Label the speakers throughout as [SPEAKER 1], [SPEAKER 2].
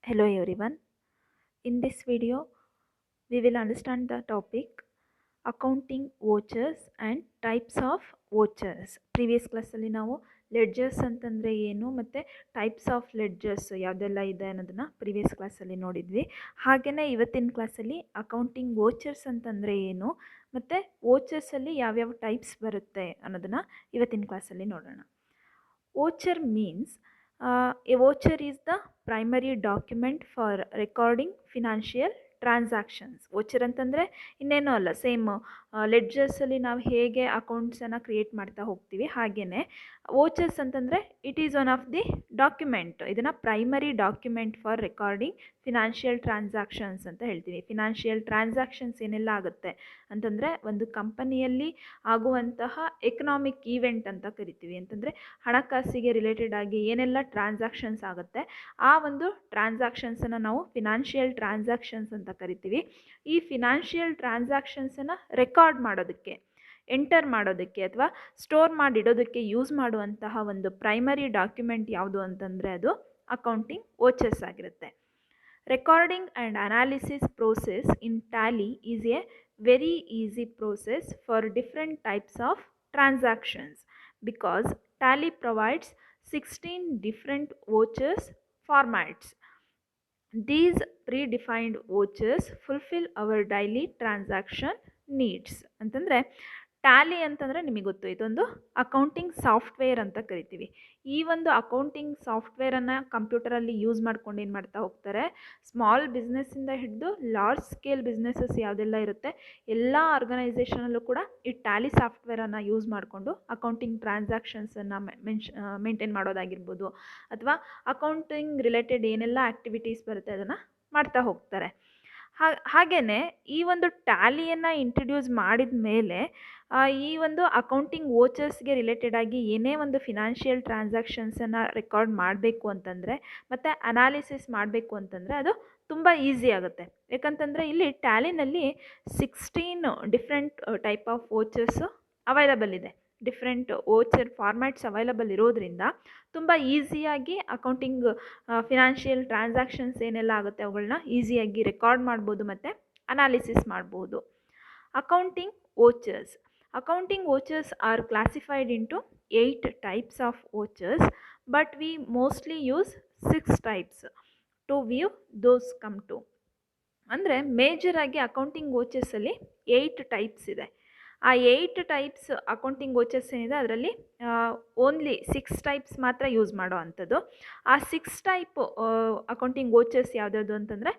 [SPEAKER 1] Hello everyone. In this video, we will understand the topic accounting vouchers and types of vouchers. Previous ಕ್ಲಾಸಲ್ಲಿ ನಾವು ledgers ಅಂತಂದರೆ ಏನು ಮತ್ತು types of ledgers ಯಾವುದೆಲ್ಲ ಇದೆ ಅನ್ನೋದನ್ನು ಪ್ರೀವಿಯಸ್ ಕ್ಲಾಸಲ್ಲಿ ನೋಡಿದ್ವಿ. ಹಾಗೆಯೇ ಇವತ್ತಿನ ಕ್ಲಾಸಲ್ಲಿ ಅಕೌಂಟಿಂಗ್ ವೋಚರ್ಸ್ ಅಂತಂದರೆ ಏನು ಮತ್ತು ವೋಚರ್ಸಲ್ಲಿ ಯಾವ್ಯಾವ ಟೈಪ್ಸ್ ಬರುತ್ತೆ ಅನ್ನೋದನ್ನು ಇವತ್ತಿನ ಕ್ಲಾಸಲ್ಲಿ ನೋಡೋಣ. Voucher means a voucher is the primary document for recording financial transactions. Voucher ಅಂತಂದರೆ ಇನ್ನೇನೂ ಅಲ್ಲ, ಸೇಮ್ ಲೆಡ್ಜರ್ಸಲ್ಲಿ ನಾವು ಹೇಗೆ ಅಕೌಂಟ್ಸನ್ನು ಕ್ರಿಯೇಟ್ ಮಾಡ್ತಾ ಹೋಗ್ತೀವಿ ಹಾಗೆಯೇ ವೋಚರ್ಸ್ ಅಂತಂದರೆ it is one of the document. ಇದನ್ನು primary document for recording financial transactions ಅಂತ ಹೇಳ್ತೀವಿ. ಫಿನಾನ್ಷಿಯಲ್ ಟ್ರಾನ್ಸಾಕ್ಷನ್ಸ್ ಏನೆಲ್ಲ ಆಗುತ್ತೆ ಅಂತಂದರೆ ಒಂದು ಕಂಪನಿಯಲ್ಲಿ ಆಗುವಂತಹ ಎಕನಾಮಿಕ್ ಈವೆಂಟ್ ಅಂತ ಕರಿತೀವಿ. ಅಂತಂದರೆ ಹಣಕಾಸಿಗೆ ರಿಲೇಟೆಡ್ ಆಗಿ ಏನೆಲ್ಲ ಟ್ರಾನ್ಸಾಕ್ಷನ್ಸ್ ಆಗುತ್ತೆ ಆ ಒಂದು ಟ್ರಾನ್ಸಾಕ್ಷನ್ಸನ್ನು ನಾವು ಫಿನಾನ್ಷಿಯಲ್ ಟ್ರಾನ್ಸಾಕ್ಷನ್ಸ್ ಅಂತ ಕರಿತೀವಿ. ಈ ಫಿನಾನ್ಷಿಯಲ್ ಟ್ರಾನ್ಸಾಕ್ಷನ್ಸನ್ನು ರೆಕಾರ್ಡ್ ಮಾಡೋದಕ್ಕೆ, ಎಂಟರ್ ಮಾಡೋದಕ್ಕೆ ಅಥವಾ ಸ್ಟೋರ್ ಮಾಡಿಡೋದಕ್ಕೆ ಯೂಸ್ ಮಾಡುವಂತಹ ಒಂದು ಪ್ರೈಮರಿ ಡಾಕ್ಯುಮೆಂಟ್ ಯಾವುದು ಅಂತಂದರೆ ಅದು ಅಕೌಂಟಿಂಗ್ ವೋಚರ್ಸ್ ಆಗಿರುತ್ತೆ. Recording and analysis process in Tally is A very easy process for different types of transactions because Tally provides 16 different vouchers formats. These predefined vouchers fulfill our daily transaction needs. ಅಂತಂದರೆ Tally ಅಂತಂದರೆ ನಿಮಗೆ ಗೊತ್ತು, ಇದೊಂದು accounting software ಅಂತ ಕರಿತೀವಿ. ಈ ಒಂದು accounting ಸಾಫ್ಟ್ವೇರನ್ನು ಕಂಪ್ಯೂಟರಲ್ಲಿ use ಮಾಡ್ಕೊಂಡು ಏನು ಮಾಡ್ತಾ ಹೋಗ್ತಾರೆ, ಸ್ಮಾಲ್ ಬಿಸ್ನೆಸ್ಸಿಂದ ಹಿಡಿದು ಲಾರ್ಜ್ ಸ್ಕೇಲ್ ಬಿಸ್ನೆಸಸ್ ಯಾವುದೆಲ್ಲ ಇರುತ್ತೆ ಎಲ್ಲ ಆರ್ಗನೈಸೇಷನಲ್ಲೂ ಕೂಡ ಈ ಟ್ಯಾಲಿ ಸಾಫ್ಟ್ವೇರನ್ನು ಯೂಸ್ ಮಾಡಿಕೊಂಡು ಅಕೌಂಟಿಂಗ್ ಟ್ರಾನ್ಸಾಕ್ಷನ್ಸನ್ನು ಮೇಂಟೈನ್ ಮಾಡೋದಾಗಿರ್ಬೋದು ಅಥವಾ ಅಕೌಂಟಿಂಗ್ ರಿಲೇಟೆಡ್ ಏನೆಲ್ಲ ಆ್ಯಕ್ಟಿವಿಟೀಸ್ ಬರುತ್ತೆ ಅದನ್ನು ಮಾಡ್ತಾ ಹೋಗ್ತಾರೆ. ಹಾಗೆಯೇ ಈ ಒಂದು ಟ್ಯಾಲಿಯನ್ನು ಇಂಟ್ರಡ್ಯೂಸ್ ಮಾಡಿದ ಮೇಲೆ ಈ ಒಂದು ಅಕೌಂಟಿಂಗ್ ವೋಚರ್ಸ್ಗೆ ರಿಲೇಟೆಡ್ ಆಗಿ ಏನೇ ಒಂದು ಫಿನಾನ್ಷಿಯಲ್ ಟ್ರಾನ್ಸಾಕ್ಷನ್ಸನ್ನು ರೆಕಾರ್ಡ್ ಮಾಡಬೇಕು ಅಂತಂದರೆ ಮತ್ತು ಅನಾಲಿಸಿಸ್ ಮಾಡಬೇಕು ಅಂತಂದರೆ ಅದು ತುಂಬ ಈಸಿ ಆಗುತ್ತೆ. ಯಾಕಂತಂದರೆ ಇಲ್ಲಿ ಟ್ಯಾಲಿನಲ್ಲಿ 16 ಡಿಫ್ರೆಂಟ್ ಟೈಪ್ ಆಫ್ ವೋಚರ್ಸು ಅವೈಲಬಲ್ ಇದೆ. ಡಿಫ್ರೆಂಟ್ ವೋಚರ್ ಫಾರ್ಮ್ಯಾಟ್ಸ್ ಅವೈಲಬಲ್ ಇರೋದ್ರಿಂದ ತುಂಬ ಈಸಿಯಾಗಿ ಅಕೌಂಟಿಂಗ್ ಫಿನಾನ್ಷಿಯಲ್ ಟ್ರಾನ್ಸಾಕ್ಷನ್ಸ್ ಏನೆಲ್ಲ ಆಗುತ್ತೆ ಅವುಗಳನ್ನ ಈಸಿಯಾಗಿ ರೆಕಾರ್ಡ್ ಮಾಡ್ಬೋದು ಮತ್ತು ಅನಾಲಿಸಿಸ್ ಮಾಡ್ಬೋದು. Accounting vouchers. Accounting vouchers are classified into 8 types of vouchers, but we mostly use 6 types to view those come to. ಅಂದರೆ ಮೇಜರಾಗಿ ಅಕೌಂಟಿಂಗ್ ವೋಚರ್ಸಲ್ಲಿ 8 ಟೈಪ್ಸ್ ಇದೆ. ಆ 8 ಟೈಪ್ಸ್ ಅಕೌಂಟಿಂಗ್ ವೋಚರ್ಸ್ ಏನಿದೆ ಅದರಲ್ಲಿ ಓನ್ಲಿ 6 ಟೈಪ್ಸ್ ಮಾತ್ರ ಯೂಸ್ ಮಾಡೋ ಅಂಥದ್ದು. ಆ 6 ಟೈಪ್ ಅಕೌಂಟಿಂಗ್ ವೋಚರ್ಸ್ ಯಾವುದ್ಯಾವುದು ಅಂತಂದರೆ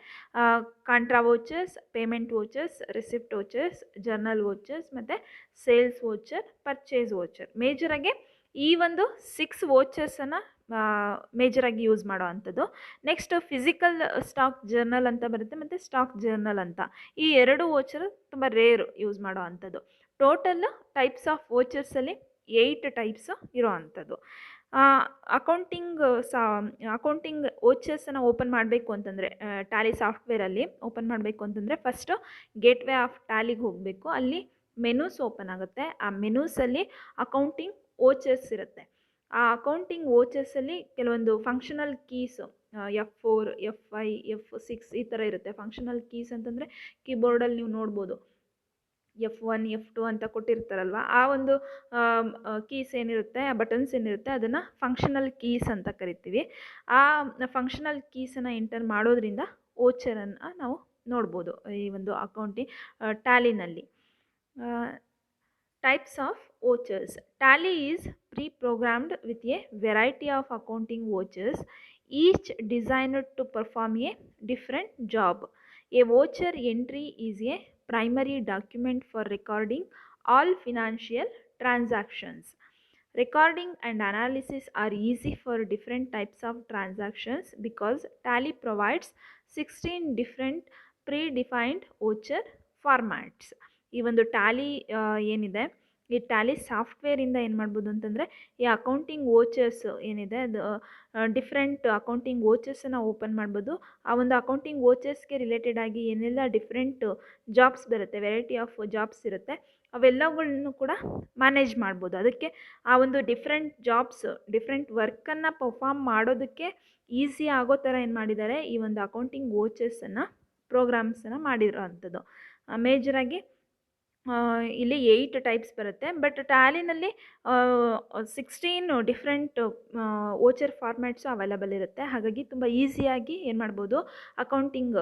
[SPEAKER 1] contra vouchers, payment vouchers, receipt vouchers, journal vouchers ಮತ್ತು ಸೇಲ್ಸ್ ವೋಚರ್, ಪರ್ಚೇಸ್ ವೋಚರ್. ಮೇಜರಾಗಿ ಈ ಒಂದು 6 ವೋಚರ್ಸನ್ನು ಮೇಜರಾಗಿ ಯೂಸ್ ಮಾಡೋ ಅಂಥದ್ದು. ನೆಕ್ಸ್ಟ್ ಫಿಸಿಕಲ್ ಸ್ಟಾಕ್ ಜರ್ನಲ್ ಅಂತ ಬರುತ್ತೆ ಮತ್ತು ಸ್ಟಾಕ್ ಜರ್ನಲ್ ಅಂತ. ಈ 2 ವೋಚರ್ ತುಂಬ ರೇರ್ ಯೂಸ್ ಮಾಡೋ ಅಂಥದ್ದು. ಟೋಟಲ್ ಟೈಪ್ಸ್ ಆಫ್ ವೋಚರ್ಸಲ್ಲಿ 8 ಟೈಪ್ಸ್ ಇರೋ ಅಂಥದ್ದು. ಅಕೌಂಟಿಂಗ್ ವೋಚರ್ಸನ್ನು ಓಪನ್ ಮಾಡಬೇಕು ಅಂತಂದರೆ ಟ್ಯಾಲಿ ಸಾಫ್ಟ್ವೇರಲ್ಲಿ ಓಪನ್ ಮಾಡಬೇಕು ಅಂತಂದರೆ ಫಸ್ಟು ಗೇಟ್ವೇ ಆಫ್ ಟ್ಯಾಲಿಗೆ ಹೋಗಬೇಕು. ಅಲ್ಲಿ ಮೆನೂಸ್ ಓಪನ್ ಆಗುತ್ತೆ. ಆ ಮೆನೂಸಲ್ಲಿ ಅಕೌಂಟಿಂಗ್ ವೋಚರ್ಸ್ ಇರುತ್ತೆ. ಆ ಅಕೌಂಟಿಂಗ್ ವೋಚರ್ಸಲ್ಲಿ ಕೆಲವೊಂದು functional keys F4, F5, F6 ಈ ಥರ ಇರುತ್ತೆ. ಫಂಕ್ಷನಲ್ ಕೀಸ್ ಅಂತಂದರೆ ಕೀಬೋರ್ಡಲ್ಲಿ ನೀವು ನೋಡ್ಬೋದು F1, F2 ಅಂತ ಕೊಟ್ಟಿರ್ತಾರಲ್ವ, ಆ ಒಂದು ಕೀಸ್ ಏನಿರುತ್ತೆ, ಆ ಬಟನ್ಸ್ ಏನಿರುತ್ತೆ ಅದನ್ನು ಫಂಕ್ಷನಲ್ ಕೀಸ್ ಅಂತ ಕರಿತೀವಿ. ಆ ಫಂಕ್ಷನಲ್ ಕೀಸನ್ನು ಎಂಟರ್ ಮಾಡೋದ್ರಿಂದ ವೋಚರನ್ನು ನಾವು ನೋಡ್ಬೋದು ಈ ಒಂದು accounting ಟ್ಯಾಲಿನಲ್ಲಿ. Types of vouchers. Tally is pre-programmed with a variety of accounting vouchers, each designed to perform a different job. A voucher entry is a primary document for recording all financial transactions. Recording and analysis are easy for different types of transactions because Tally provides 16 different predefined voucher formats. ಈ ಒಂದು Tally ಏನಿದೆ, ಈ Tally ಸಾಫ್ಟ್ವೇರಿಂದ ಏನು ಮಾಡ್ಬೋದು ಅಂತಂದರೆ ಈ accounting vouchers ಏನಿದೆ ಅದು ಡಿಫ್ರೆಂಟ್ ಅಕೌಂಟಿಂಗ್ ವೋಚರ್ಸನ್ನು ಓಪನ್ ಮಾಡ್ಬೋದು. ಆ ಒಂದು ಅಕೌಂಟಿಂಗ್ ವೋಚರ್ಸ್ಗೆ ರಿಲೇಟೆಡ್ ಆಗಿ ಏನೆಲ್ಲ ಡಿಫ್ರೆಂಟ್ ಜಾಬ್ಸ್ ಬರುತ್ತೆ, ವೆರೈಟಿ ಆಫ್ ಜಾಬ್ಸ್ ಇರುತ್ತೆ, ಅವೆಲ್ಲವುಗಳನ್ನು ಕೂಡ ಮ್ಯಾನೇಜ್ ಮಾಡ್ಬೋದು. ಅದಕ್ಕೆ ಆ ಒಂದು ಡಿಫ್ರೆಂಟ್ ಜಾಬ್ಸ್, ಡಿಫ್ರೆಂಟ್ ವರ್ಕನ್ನು ಪರ್ಫಾರ್ಮ್ ಮಾಡೋದಕ್ಕೆ ಈಸಿ ಆಗೋ ಥರ ಏನು ಮಾಡಿದ್ದಾರೆ, ಈ ಒಂದು ಅಕೌಂಟಿಂಗ್ ವೋಚರ್ಸನ್ನು ಪ್ರೋಗ್ರಾಮ್ಸನ್ನು ಮಾಡಿರೋ ಅಂಥದ್ದು. ಮೇಜರಾಗಿ ಇಲ್ಲಿ 8 ಟೈಪ್ಸ್ ಬರುತ್ತೆ. ಬಟ್ ಟ್ಯಾಲಿನಲ್ಲಿ 16 ಡಿಫ್ರೆಂಟ್ ವೋಚರ್ ಫಾರ್ಮ್ಯಾಟ್ಸು ಅವೈಲಬಲ್ ಇರುತ್ತೆ. ಹಾಗಾಗಿ ತುಂಬ ಈಸಿಯಾಗಿ ಏನು ಮಾಡ್ಬೋದು, ಅಕೌಂಟಿಂಗ್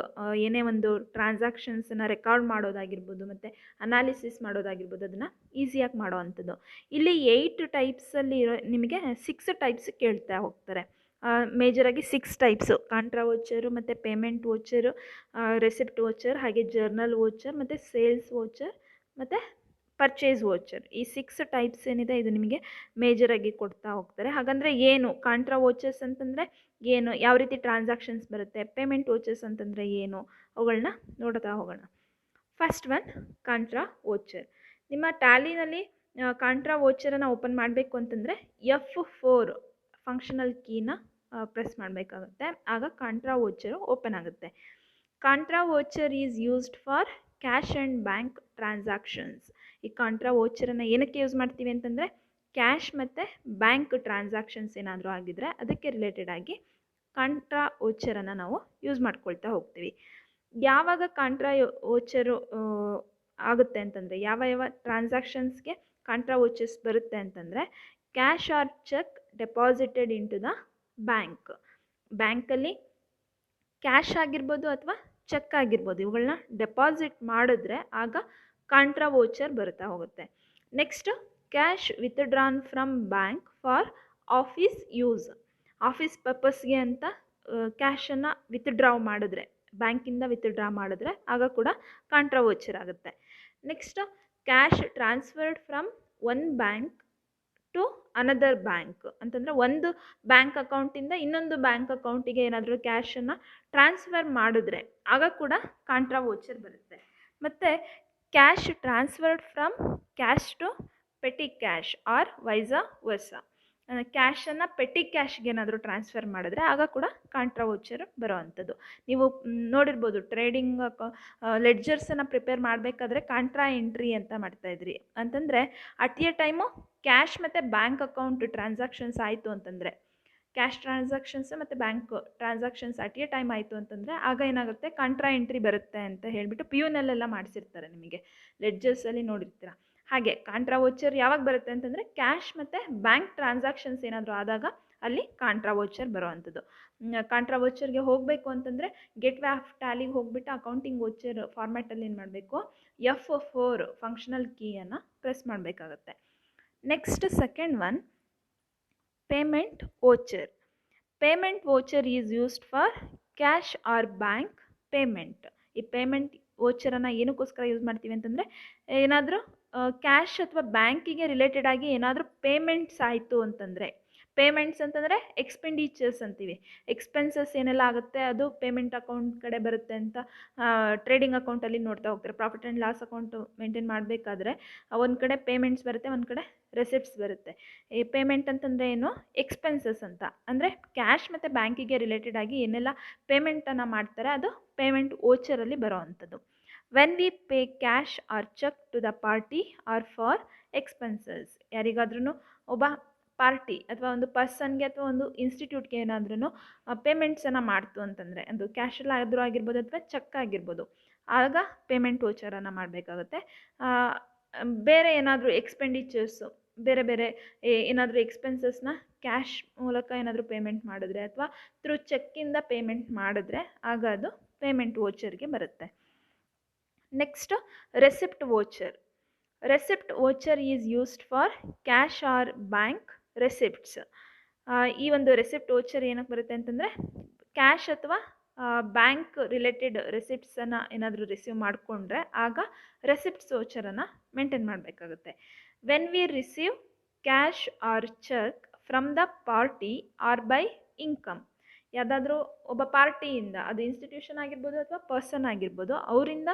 [SPEAKER 1] ಏನೇ ಒಂದು ಟ್ರಾನ್ಸಾಕ್ಷನ್ಸನ್ನು ರೆಕಾರ್ಡ್ ಮಾಡೋದಾಗಿರ್ಬೋದು ಮತ್ತು ಅನಾಲಿಸಿಸ್ ಮಾಡೋದಾಗಿರ್ಬೋದು, ಅದನ್ನು ಈಸಿಯಾಗಿ ಮಾಡೋ ಅಂಥದ್ದು. ಇಲ್ಲಿ 8 ಟೈಪ್ಸಲ್ಲಿ ಇರೋ ನಿಮಗೆ 6 ಟೈಪ್ಸ್ ಕೇಳ್ತಾ ಹೋಗ್ತಾರೆ. ಮೇಜರಾಗಿ 6 ಟೈಪ್ಸು: ಕಾಂಟ್ರಾ ವೋಚರು ಮತ್ತು ಪೇಮೆಂಟ್ ವೋಚರು, ರೆಸಿಪ್ಟ್ ವೋಚರ್, ಹಾಗೆ ಜರ್ನಲ್ ವೋಚರ್ ಮತ್ತು ಸೇಲ್ಸ್ ವೋಚರ್ ಮತ್ತು ಪರ್ಚೇಸ್ ವೋಚರ್. ಈ 6 ಟೈಪ್ಸ್ ಏನಿದೆ ಇದು ನಿಮಗೆ ಮೇಜರಾಗಿ ಕೊಡ್ತಾ ಹೋಗ್ತಾರೆ. ಹಾಗಂದರೆ ಏನು ಕಾಂಟ್ರಾ ವೋಚರ್ಸ್ ಅಂತಂದರೆ ಏನು, ಯಾವ ರೀತಿ ಟ್ರಾನ್ಸಾಕ್ಷನ್ಸ್ ಬರುತ್ತೆ, ಪೇಮೆಂಟ್ ವೋಚರ್ಸ್ ಅಂತಂದರೆ ಏನು, ಅವುಗಳನ್ನ ನೋಡ್ತಾ ಹೋಗೋಣ. First one contra voucher. ನಿಮ್ಮ ಟ್ಯಾಲಿನಲ್ಲಿ ಕಾಂಟ್ರಾ ವೋಚರನ್ನು ಓಪನ್ ಮಾಡಬೇಕು ಅಂತಂದರೆ F4 ಫಂಕ್ಷನಲ್ ಕೀನ ಪ್ರೆಸ್ ಮಾಡಬೇಕಾಗುತ್ತೆ. ಆಗ ಕಾಂಟ್ರಾ ವೋಚರು ಓಪನ್ ಆಗುತ್ತೆ. Contra voucher is used for cash and bank transactions. ಈ ಕಾಂಟ್ರಾ ವೋಚರನ್ನು ಏನಕ್ಕೆ ಯೂಸ್ ಮಾಡ್ತೀವಿ ಅಂತಂದರೆ ಕ್ಯಾಶ್ ಮತ್ತು ಬ್ಯಾಂಕ್ ಟ್ರಾನ್ಸಾಕ್ಷನ್ಸ್ ಏನಾದರೂ ಆಗಿದ್ದರೆ ಅದಕ್ಕೆ ರಿಲೇಟೆಡ್ ಆಗಿ ಕಾಂಟ್ರಾ ವೋಚರನ್ನು ನಾವು ಯೂಸ್ ಮಾಡ್ಕೊಳ್ತಾ ಹೋಗ್ತೀವಿ. ಯಾವಾಗ ಕಾಂಟ್ರಾ ವೋಚರು ಆಗುತ್ತೆ ಅಂತಂದರೆ, ಯಾವ ಯಾವ ಟ್ರಾನ್ಸಾಕ್ಷನ್ಸ್ಗೆ ಕಾಂಟ್ರಾ ವೋಚರ್ಸ್ ಬರುತ್ತೆ ಅಂತಂದರೆ, cash or cheque deposited into the bank. ಬ್ಯಾಂಕಲ್ಲಿ ಕ್ಯಾಶ್ ಆಗಿರ್ಬೋದು ಅಥವಾ ಚೆಕ್ ಆಗಿರ್ಬೋದು, ಇವುಗಳನ್ನ ಡೆಪಾಸಿಟ್ ಮಾಡಿದ್ರೆ ಆಗ ಕಾಂಟ್ರಾ ವೋಚರ್ ಬರ್ತಾ ಹೋಗುತ್ತೆ. Next, cash withdrawn from bank for office use. Office ಪರ್ಪಸ್ಗೆ ಅಂತ ಕ್ಯಾಶನ್ನು ವಿತ್ಡ್ರಾ ಮಾಡಿದ್ರೆ, ಬ್ಯಾಂಕಿಂದ ವಿತ್ಡ್ರಾ ಮಾಡಿದ್ರೆ ಆಗ ಕೂಡ ಕಾಂಟ್ರಾ ವೋಚರ್ ಆಗುತ್ತೆ. Next, cash transferred from one bank to another bank ಅಂತಂದರೆ, ಒಂದು ಬ್ಯಾಂಕ್ ಅಕೌಂಟಿಂದ ಇನ್ನೊಂದು ಬ್ಯಾಂಕ್ ಅಕೌಂಟಿಗೆ ಏನಾದರೂ ಕ್ಯಾಶನ್ನು ಟ್ರಾನ್ಸ್ಫರ್ ಮಾಡಿದ್ರೆ ಆಗ ಕೂಡ ಕಾಂಟ್ರಾ ವೋಚರ್ ಬರುತ್ತೆ. ಮತ್ತು cash transferred from cash to petty cash or vice versa. ಕ್ಯಾಶನ್ನು ಪೆಟಿ ಕ್ಯಾಶ್ಗೆ ಏನಾದರೂ ಟ್ರಾನ್ಸ್ಫರ್ ಮಾಡಿದ್ರೆ ಆಗ ಕೂಡ ಕಾಂಟ್ರಾ ವೋಚರ್ ಬರೋ ಅಂಥದ್ದು. ನೀವು ನೋಡಿರ್ಬೋದು, ಟ್ರೇಡಿಂಗ್ ಲೆಡ್ಜರ್ಸನ್ನು ಪ್ರಿಪೇರ್ ಮಾಡಬೇಕಾದ್ರೆ ಕಾಂಟ್ರಾ ಎಂಟ್ರಿ ಅಂತ ಮಾಡ್ತಾಯಿದ್ರಿ. ಅಂತಂದರೆ ಅಟ್ ಎ ಟೈಮು ಕ್ಯಾಶ್ ಮತ್ತು ಬ್ಯಾಂಕ್ ಅಕೌಂಟ್ ಟ್ರಾನ್ಸಾಕ್ಷನ್ಸ್ ಆಯಿತು ಅಂತಂದರೆ, ಕ್ಯಾಶ್ ಟ್ರಾನ್ಸಾಕ್ಷನ್ಸ್ ಮತ್ತು bank transactions at A time ಆಯಿತು ಅಂತಂದರೆ ಆಗ ಏನಾಗುತ್ತೆ, ಕಾಂಟ್ರಾ ಎಂಟ್ರಿ ಬರುತ್ತೆ ಅಂತ ಹೇಳಿಬಿಟ್ಟು PU ಮಾಡಿಸಿರ್ತಾರೆ. ನಿಮಗೆ ಲೆಡ್ಜರ್ಸಲ್ಲಿ ನೋಡಿರ್ತೀರ. ಹಾಗೆ ಕಾಂಟ್ರಾ ವೋಚರ್ ಯಾವಾಗ ಬರುತ್ತೆ ಅಂತಂದರೆ, ಕ್ಯಾಶ್ ಮತ್ತು ಬ್ಯಾಂಕ್ ಟ್ರಾನ್ಸಾಕ್ಷನ್ಸ್ ಏನಾದರೂ ಆದಾಗ ಅಲ್ಲಿ ಕಾಂಟ್ರಾ ವೋಚರ್ ಬರೋ ಅಂಥದ್ದು. ಕಾಂಟ್ರಾ ವೋಚರ್ಗೆ ಹೋಗಬೇಕು ಅಂತಂದರೆ ಗೆಟ್ವೇ ಆಫ್ ಟ್ಯಾಲಿಗೆ ಹೋಗ್ಬಿಟ್ಟು ಅಕೌಂಟಿಂಗ್ ವೋಚರ್ ಫಾರ್ಮ್ಯಾಟಲ್ಲಿ ಏನು ಮಾಡಬೇಕು, F4 ಫಂಕ್ಷನಲ್ ಕೀಯನ್ನು ಪ್ರೆಸ್ ಮಾಡಬೇಕಾಗತ್ತೆ. Next, second one payment voucher. Payment voucher is used for cash or bank payment. ಈ ಪೇಮೆಂಟ್ ವೋಚರನ್ನು ಏನಕ್ಕೋಸ್ಕರ ಯೂಸ್ ಮಾಡ್ತೀವಿ ಅಂತಂದರೆ, ಏನಾದರೂ ಕ್ಯಾಶ್ ಅಥವಾ ಬ್ಯಾಂಕಿಗೆ ರಿಲೇಟೆಡ್ ಆಗಿ ಏನಾದರೂ ಪೇಮೆಂಟ್ಸ್ ಆಯಿತು ಅಂತಂದರೆ, ಪೇಮೆಂಟ್ಸ್ ಅಂತಂದರೆ ಎಕ್ಸ್ಪೆಂಡಿಚರ್ಸ್ ಅಂತೀವಿ. ಎಕ್ಸ್ಪೆನ್ಸಸ್ ಏನೆಲ್ಲ ಆಗುತ್ತೆ ಅದು ಪೇಮೆಂಟ್ ಅಕೌಂಟ್ ಕಡೆ ಬರುತ್ತೆ ಅಂತ ಟ್ರೇಡಿಂಗ್ ಅಕೌಂಟಲ್ಲಿ ನೋಡ್ತಾ ಹೋಗ್ತಾರೆ. Profit and loss account maintain ಮಾಡಬೇಕಾದ್ರೆ ಒಂದು ಕಡೆ ಪೇಮೆಂಟ್ಸ್ ಬರುತ್ತೆ, ಒಂದು ಕಡೆ ರೆಸಿಪ್ಟ್ಸ್ ಬರುತ್ತೆ. ಈ ಪೇಮೆಂಟ್ ಅಂತಂದರೆ ಏನು, ಎಕ್ಸ್ಪೆನ್ಸಸ್ ಅಂತ. ಅಂದರೆ ಕ್ಯಾಶ್ ಮತ್ತು ಬ್ಯಾಂಕಿಗೆ ರಿಲೇಟೆಡ್ ಆಗಿ ಏನೆಲ್ಲ ಪೇಮೆಂಟನ್ನು ಮಾಡ್ತಾರೆ ಅದು ಪೇಮೆಂಟ್ ವೋಚರಲ್ಲಿ ಬರೋ ಅಂಥದ್ದು. When we pay cash or cheque to the party or for expenses. ಯಾರಿಗಾದ್ರೂ ಒಬ್ಬ ಪಾರ್ಟಿ ಅಥವಾ ಒಂದು ಪರ್ಸನ್ಗೆ ಅಥವಾ ಒಂದು ಇನ್ಸ್ಟಿಟ್ಯೂಟ್ಗೆ ಏನಾದ್ರೂ ಪೇಮೆಂಟ್ಸನ್ನು ಮಾಡ್ತು ಅಂತಂದರೆ, ಅದು ಕ್ಯಾಶಲ್ಲಿ ಆದರೂ ಆಗಿರ್ಬೋದು ಅಥವಾ ಚೆಕ್ ಆಗಿರ್ಬೋದು, ಆಗ ಪೇಮೆಂಟ್ ವೋಚರನ್ನು ಮಾಡಬೇಕಾಗುತ್ತೆ. ಬೇರೆ ಏನಾದರೂ ಎಕ್ಸ್ಪೆಂಡಿಚರ್ಸು, ಬೇರೆ ಬೇರೆ ಏನಾದರೂ ಎಕ್ಸ್ಪೆನ್ಸಸ್ನ ಕ್ಯಾಶ್ ಮೂಲಕ ಏನಾದರೂ ಪೇಮೆಂಟ್ ಮಾಡಿದ್ರೆ ಅಥವಾ ಥ್ರೂ ಚೆಕ್ಕಿಂದ ಪೇಮೆಂಟ್ ಮಾಡಿದ್ರೆ ಆಗ ಅದು ಪೇಮೆಂಟ್ ವೋಚರ್ಗೆ ಬರುತ್ತೆ. Next, receipt voucher. Receipt voucher is used for cash or bank receipts. ಈ ಒಂದು ರೆಸಿಪ್ಟ್ ವೋಚರ್ ಏನಕ್ಕೆ ಬರುತ್ತೆ ಅಂತಂದರೆ, ಕ್ಯಾಶ್ ಅಥವಾ ಬ್ಯಾಂಕ್ ರಿಲೇಟೆಡ್ ರೆಸಿಪ್ಟ್ಸನ್ನು ಏನಾದರೂ ರಿಸೀವ್ ಮಾಡಿಕೊಂಡ್ರೆ ಆಗ ರೆಸಿಪ್ಟ್ಸ್ ವೋಚರನ್ನು ಮೇಂಟೈನ್ ಮಾಡಬೇಕಾಗುತ್ತೆ. When we receive cash or cheque from the party or by income. ಯಾವುದಾದ್ರೂ ಒಬ್ಬ ಪಾರ್ಟಿಯಿಂದ, ಅದು ಇನ್ಸ್ಟಿಟ್ಯೂಷನ್ ಆಗಿರ್ಬೋದು ಅಥವಾ ಪರ್ಸನ್ ಆಗಿರ್ಬೋದು, ಅವರಿಂದ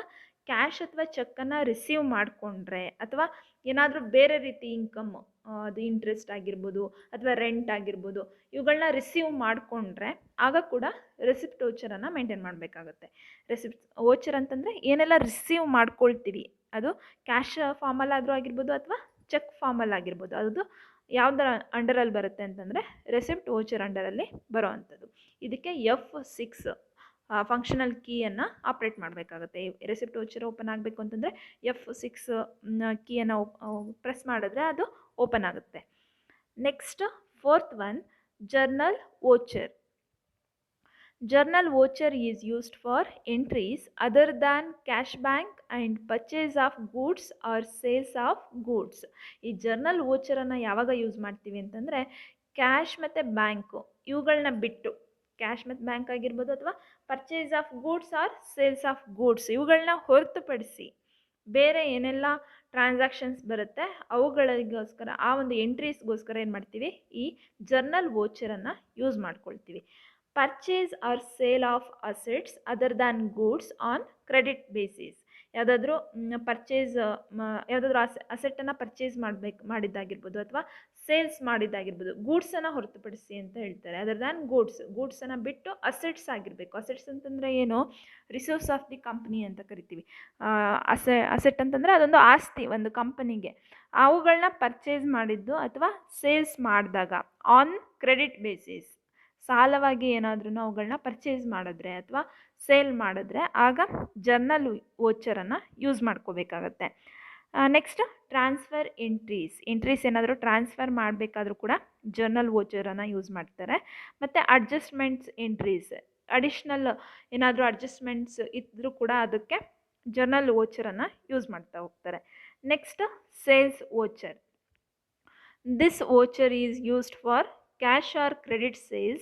[SPEAKER 1] ಕ್ಯಾಶ್ ಅಥವಾ ಚೆಕ್ಕನ್ನು ರಿಸೀವ್ ಮಾಡಿಕೊಂಡ್ರೆ ಅಥವಾ ಏನಾದರೂ ಬೇರೆ ರೀತಿ ಇನ್ಕಮ್ಮು, ಅದು ಇಂಟ್ರೆಸ್ಟ್ ಆಗಿರ್ಬೋದು ಅಥವಾ ರೆಂಟ್ ಆಗಿರ್ಬೋದು, ಇವುಗಳನ್ನ ರಿಸೀವ್ ಮಾಡಿಕೊಂಡ್ರೆ ಆಗ ಕೂಡ ರೆಸಿಪ್ಟ್ ವೋಚರನ್ನು ಮೇಂಟೈನ್ ಮಾಡಬೇಕಾಗುತ್ತೆ. ರೆಸಿಪ್ಟ್ ವೋಚರ್ ಅಂತಂದರೆ ಏನೆಲ್ಲ ರಿಸೀವ್ ಮಾಡ್ಕೊಳ್ತೀವಿ ಅದು ಕ್ಯಾಶ್ ಫಾರ್ಮಲ್ಲಾದರೂ ಆಗಿರ್ಬೋದು ಅಥವಾ ಚೆಕ್ ಫಾರ್ಮಲ್ಲಾಗಿರ್ಬೋದು. ಅದು ಯಾವುದರ ಅಂಡರಲ್ಲಿ ಬರುತ್ತೆ ಅಂತಂದರೆ ರೆಸಿಪ್ಟ್ ವೋಚರ್ ಅಂಡರಲ್ಲಿ ಬರೋ ಅಂಥದ್ದು. ಇದಕ್ಕೆ F6 ಫಂಕ್ಷನಲ್ ಕೀಯನ್ನು ಆಪ್ರೇಟ್ ಮಾಡಬೇಕಾಗುತ್ತೆ. ರೆಸಿಪ್ಟ್ ವೋಚರ್ ಓಪನ್ ಆಗಬೇಕು ಅಂತಂದರೆ F6 ಕೀಯನ್ನು ಪ್ರೆಸ್ ಮಾಡಿದ್ರೆ ಅದು ಓಪನ್ ಆಗುತ್ತೆ. Next 4th one, journal voucher. Journal voucher is used for entries other than cash bank and purchase of goods or sales of goods. ಈ journal ವೋಚರನ್ನು ಯಾವಾಗ use ಮಾಡ್ತೀವಿ ಅಂತಂದರೆ ಕ್ಯಾಶ್ ಮತ್ತು ಬ್ಯಾಂಕು ಇವುಗಳನ್ನ ಬಿಟ್ಟು, ಕ್ಯಾಶ್ ಮತ್ತು ಬ್ಯಾಂಕ್ ಆಗಿರ್ಬೋದು ಅಥವಾ purchase of goods or sales of goods ಇವುಗಳನ್ನ ಹೊರತುಪಡಿಸಿ ಬೇರೆ ಏನೆಲ್ಲ ಟ್ರಾನ್ಸಾಕ್ಷನ್ಸ್ ಬರುತ್ತೆ ಅವುಗಳಿಗೋಸ್ಕರ, ಆ ಒಂದು ಎಂಟ್ರೀಸ್ಗೋಸ್ಕರ ಏನು ಮಾಡ್ತೀವಿ, ಈ ಜರ್ನಲ್ ವೋಚರನ್ನು ಯೂಸ್ ಮಾಡ್ಕೊಳ್ತೀವಿ. Purchase or sale of assets other than goods on credit basis. ಯಾವುದಾದ್ರೂ ಯಾವುದಾದ್ರೂ ಅಸೆಟ್ಟನ್ನು ಪರ್ಚೇಸ್ ಮಾಡಿದ್ದಾಗಿರ್ಬೋದು ಅಥವಾ ಸೇಲ್ಸ್ ಮಾಡಿದ್ದಾಗಿರ್ಬೋದು, ಗೂಡ್ಸನ್ನು ಹೊರತುಪಡಿಸಿ ಅಂತ ಹೇಳ್ತಾರೆ. ಅದರ್ ದ್ಯಾನ್ ಗೂಡ್ಸನ್ನು ಬಿಟ್ಟು ಅಸೆಟ್ಸ್ ಆಗಿರಬೇಕು. ಅಸೆಟ್ಸ್ ಅಂತಂದರೆ ಏನು, ರಿಸೋರ್ಸ್ ಆಫ್ ದಿ ಕಂಪ್ನಿ ಅಂತ ಕರಿತೀವಿ. ಅಸೆಟ್ ಅಂತಂದರೆ ಅದೊಂದು ಆಸ್ತಿ ಒಂದು ಕಂಪನಿಗೆ. ಅವುಗಳನ್ನ ಪರ್ಚೇಸ್ ಮಾಡಿದ್ದು ಅಥವಾ ಸೇಲ್ಸ್ ಮಾಡಿದಾಗ ಆನ್ ಕ್ರೆಡಿಟ್ ಬೇಸಿಸ್, ಸಾಲವಾಗಿ ಏನಾದ್ರೂ ಅವುಗಳನ್ನ ಪರ್ಚೇಸ್ ಮಾಡಿದ್ರೆ ಅಥವಾ ಸೇಲ್ ಮಾಡಿದ್ರೆ ಆಗ ಜರ್ನಲ್ ವೋಚರನ್ನು ಯೂಸ್ ಮಾಡ್ಕೋಬೇಕಾಗತ್ತೆ. ನೆಕ್ಸ್ಟ್ ಟ್ರಾನ್ಸ್ಫರ್ ಎಂಟ್ರೀಸ್ ಏನಾದರೂ ಟ್ರಾನ್ಸ್ಫರ್ ಮಾಡಬೇಕಾದ್ರೂ ಕೂಡ ಜರ್ನಲ್ ವೋಚರನ್ನು ಯೂಸ್ ಮಾಡ್ತಾರೆ. ಮತ್ತು ಅಡ್ಜಸ್ಟ್ಮೆಂಟ್ಸ್ ಎಂಟ್ರೀಸ್, ಅಡಿಷ್ನಲ್ ಏನಾದರೂ ಅಡ್ಜಸ್ಟ್ಮೆಂಟ್ಸ್ ಇದ್ದರೂ ಕೂಡ ಅದಕ್ಕೆ ಜರ್ನಲ್ ವೋಚರನ್ನು ಯೂಸ್ ಮಾಡ್ತಾ ಹೋಗ್ತಾರೆ. Next sales voucher. This voucher is used for cash or credit sales.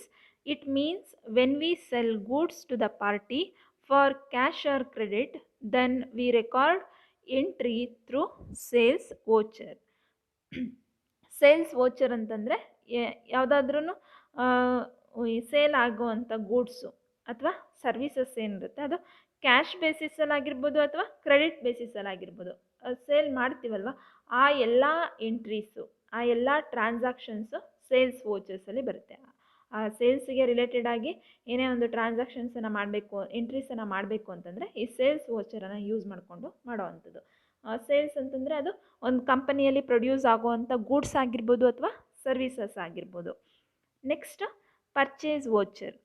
[SPEAKER 1] It means when we sell goods to the party for cash or credit, then we record entry through sales voucher. Sales voucher ಅಂತಂದರೆ ಯಾವುದಾದ್ರೂ sale ಆಗುವಂಥ goods ಅಥವಾ services ಏನಿರುತ್ತೆ ಅದು cash ಬೇಸಿಸಲ್ಲಾಗಿರ್ಬೋದು ಅಥವಾ credit ಬೇಸಿಸಲ್ಲಾಗಿರ್ಬೋದು. Sale ಮಾಡ್ತೀವಲ್ವ, ಆ ಎಲ್ಲ entries, ಆ ಎಲ್ಲ ಟ್ರಾನ್ಸಾಕ್ಷನ್ಸು ಸೇಲ್ಸ್ ವೋಚರ್ಸಲ್ಲಿ ಬರುತ್ತೆ. ಆ ಸೇಲ್ಸ್ಗೆ ರಿಲೇಟೆಡ್ ಆಗಿ ಏನೇ ಒಂದು ಟ್ರಾನ್ಸಾಕ್ಷನ್ಸನ್ನು ಮಾಡಬೇಕು, ಎಂಟ್ರೀಸನ್ನು ಮಾಡಬೇಕು ಅಂತಂದರೆ ಈ ಸೇಲ್ಸ್ ವೋಚರನ್ನು ಯೂಸ್ ಮಾಡಿಕೊಂಡು ಮಾಡೋವಂಥದ್ದು. ಸೇಲ್ಸ್ ಅಂತಂದರೆ ಅದು ಒಂದು ಕಂಪನಿಯಲ್ಲಿ ಪ್ರೊಡ್ಯೂಸ್ ಆಗುವಂಥ ಗೂಡ್ಸ್ ಆಗಿರ್ಬೋದು ಅಥವಾ ಸರ್ವಿಸಸ್ ಆಗಿರ್ಬೋದು. Next purchase voucher.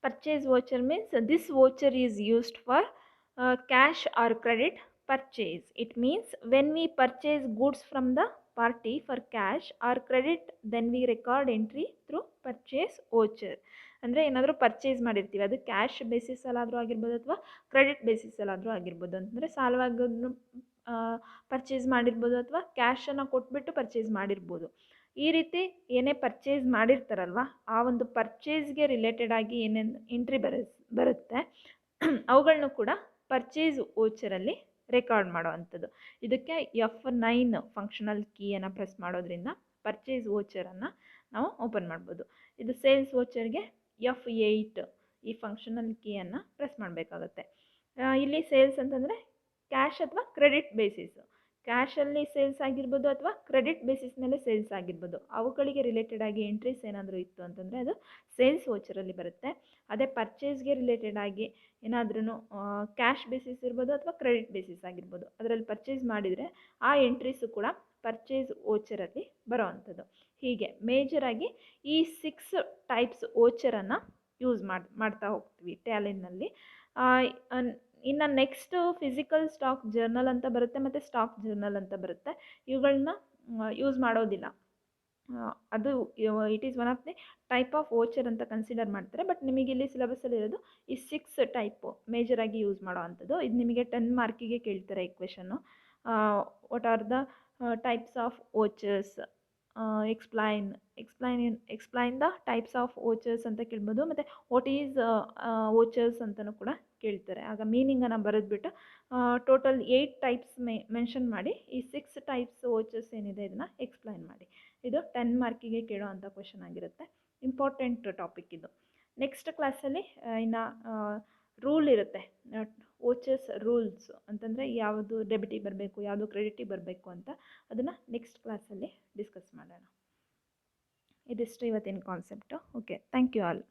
[SPEAKER 1] Purchase voucher means this voucher is used for cash or credit purchase. It means when we purchase goods from the party for cash or credit, then we record entry through purchase voucher. ಅಂದರೆ ಏನಾದರೂ purchase ಮಾಡಿರ್ತೀವಿ, ಅದು cash ಬೇಸಿಸಲ್ಲಾದರೂ ಆಗಿರ್ಬೋದು ಅಥವಾ credit ಬೇಸಿಸಲ್ಲಾದರೂ ಆಗಿರ್ಬೋದು. ಅಂತಂದರೆ ಸಾಲವಾಗೋದನ್ನು purchase ಮಾಡಿರ್ಬೋದು ಅಥವಾ ಕ್ಯಾಶನ್ನು ಕೊಟ್ಬಿಟ್ಟು ಪರ್ಚೇಸ್ ಮಾಡಿರ್ಬೋದು. ಈ ರೀತಿ ಏನೇ ಪರ್ಚೇಸ್ ಮಾಡಿರ್ತಾರಲ್ವ, ಆ ಒಂದು ಪರ್ಚೇಸ್ಗೆ ರಿಲೇಟೆಡ್ ಆಗಿ ಏನೇನು ಎಂಟ್ರಿ ಬರುತ್ತೆ ಅವುಗಳನ್ನೂ ಕೂಡ ಪರ್ಚೇಸ್ ವೋಚರಲ್ಲಿ ರೆಕಾರ್ಡ್ ಮಾಡೋ ಅಂಥದ್ದು. ಇದಕ್ಕೆ F9 ಫಂಕ್ಷನಲ್ ಕೀಯನ್ನು ಪ್ರೆಸ್ ಮಾಡೋದ್ರಿಂದ ಪರ್ಚೇಸ್ ವೋಚರನ್ನು ನಾವು ಓಪನ್ ಮಾಡ್ಬೋದು. ಇದು ಸೇಲ್ಸ್ ವೋಚರ್ಗೆ F8 ಈ ಫಂಕ್ಷನಲ್ ಕೀಯನ್ನು ಪ್ರೆಸ್ ಮಾಡಬೇಕಾಗುತ್ತೆ. ಇಲ್ಲಿ ಸೇಲ್ಸ್ ಅಂತಂದರೆ ಕ್ಯಾಶ್ ಅಥವಾ ಕ್ರೆಡಿಟ್ ಬೇಸಿಸ್, ಕ್ಯಾಶಲ್ಲಿ ಸೇಲ್ಸ್ ಆಗಿರ್ಬೋದು ಅಥವಾ ಕ್ರೆಡಿಟ್ ಬೇಸಿಸ್ ಮೇಲೆ ಸೇಲ್ಸ್ ಆಗಿರ್ಬೋದು. ಅವುಗಳಿಗೆ ರಿಲೇಟೆಡ್ ಆಗಿ ಎಂಟ್ರೀಸ್ ಏನಾದರೂ ಇತ್ತು ಅಂತಂದರೆ ಅದು ಸೇಲ್ಸ್ ವೋಚರಲ್ಲಿ ಬರುತ್ತೆ. ಅದೇ ಪರ್ಚೇಸ್ಗೆ ರಿಲೇಟೆಡ್ ಆಗಿ ಏನಾದ್ರೂ ಕ್ಯಾಶ್ ಬೇಸಿಸ್ ಇರ್ಬೋದು ಅಥವಾ ಕ್ರೆಡಿಟ್ ಬೇಸಿಸ್ ಆಗಿರ್ಬೋದು, ಅದರಲ್ಲಿ ಪರ್ಚೇಸ್ ಮಾಡಿದರೆ ಆ ಎಂಟ್ರೀಸು ಕೂಡ ಪರ್ಚೇಸ್ ವೋಚರಲ್ಲಿ ಬರೋ ಅಂಥದ್ದು. ಹೀಗೆ ಮೇಜರಾಗಿ ಈ 6 ಟೈಪ್ಸ್ ವೋಚರನ್ನು ಯೂಸ್ ಮಾಡ್ತಾ ಹೋಗ್ತೀವಿ ಟ್ಯಾಲಿನಲ್ಲಿ. ಇನ್ನು ನೆಕ್ಸ್ಟ್ ಫಿಸಿಕಲ್ ಸ್ಟಾಕ್ ಜರ್ನಲ್ ಅಂತ ಬರುತ್ತೆ ಮತ್ತು ಸ್ಟಾಕ್ ಜರ್ನಲ್ ಅಂತ ಬರುತ್ತೆ. ಇವುಗಳನ್ನ ಯೂಸ್ ಮಾಡೋದಿಲ್ಲ. ಅದು it is one of the type of voucher ಅಂತ ಕನ್ಸಿಡರ್ ಮಾಡ್ತಾರೆ. ಬಟ್ ನಿಮಗೆ ಇಲ್ಲಿ ಸಿಲೆಬಸ್ಸಲ್ಲಿ ಇರೋದು ಈ 6 ಟೈಪು ಮೇಜರಾಗಿ ಯೂಸ್ ಮಾಡೋ ಅಂಥದ್ದು. ಇದು ನಿಮಗೆ 10 ಮಾರ್ಕಿಗೆ ಕೇಳ್ತಾರೆ ಈ question. What are the types of vouchers, explain the types of vouchers ಅಂತ ಕೇಳ್ಬೋದು. ಮತ್ತು ವಾಟ್ ಈಸ್ ವೋಚರ್ಸ್ ಅಂತಲೂ ಕೂಡ ಕೇಳ್ತಾರೆ. ಆಗ ಮೀನಿಂಗನ್ನು ಬರೆದ್ಬಿಟ್ಟು ಟೋಟಲ್ 8 ಟೈಪ್ಸ್ ಮೆನ್ಷನ್ ಮಾಡಿ ಈ 6 ಟೈಪ್ಸ್ ವೋಚರ್ಸ್ ಏನಿದೆ ಇದನ್ನು ಎಕ್ಸ್ಪ್ಲೈನ್ ಮಾಡಿ. ಇದು 10 ಮಾರ್ಕಿಗೆ ಕೇಳೋ ಅಂಥ ಕ್ವೆಶನ್ ಆಗಿರುತ್ತೆ. ಇಂಪಾರ್ಟೆಂಟ್ ಟಾಪಿಕ್ ಇದು. ನೆಕ್ಸ್ಟ್ ಕ್ಲಾಸಲ್ಲಿ ಇನ್ನು ರೂಲ್ ಇರುತ್ತೆ, ವೋಚರ್ಸ್ ರೂಲ್ಸ್ ಅಂತಂದರೆ ಯಾವುದು ಡೆಬಿಟಿಗೆ ಬರಬೇಕು, ಯಾವುದು ಕ್ರೆಡಿಟಿಗೆ ಬರಬೇಕು ಅಂತ, ಅದನ್ನು ನೆಕ್ಸ್ಟ್ ಕ್ಲಾಸಲ್ಲಿ ಡಿಸ್ಕಸ್ ಮಾಡೋಣ. ಇದಿಷ್ಟು ಇವತ್ತಿನ concept. Okay, thank you all.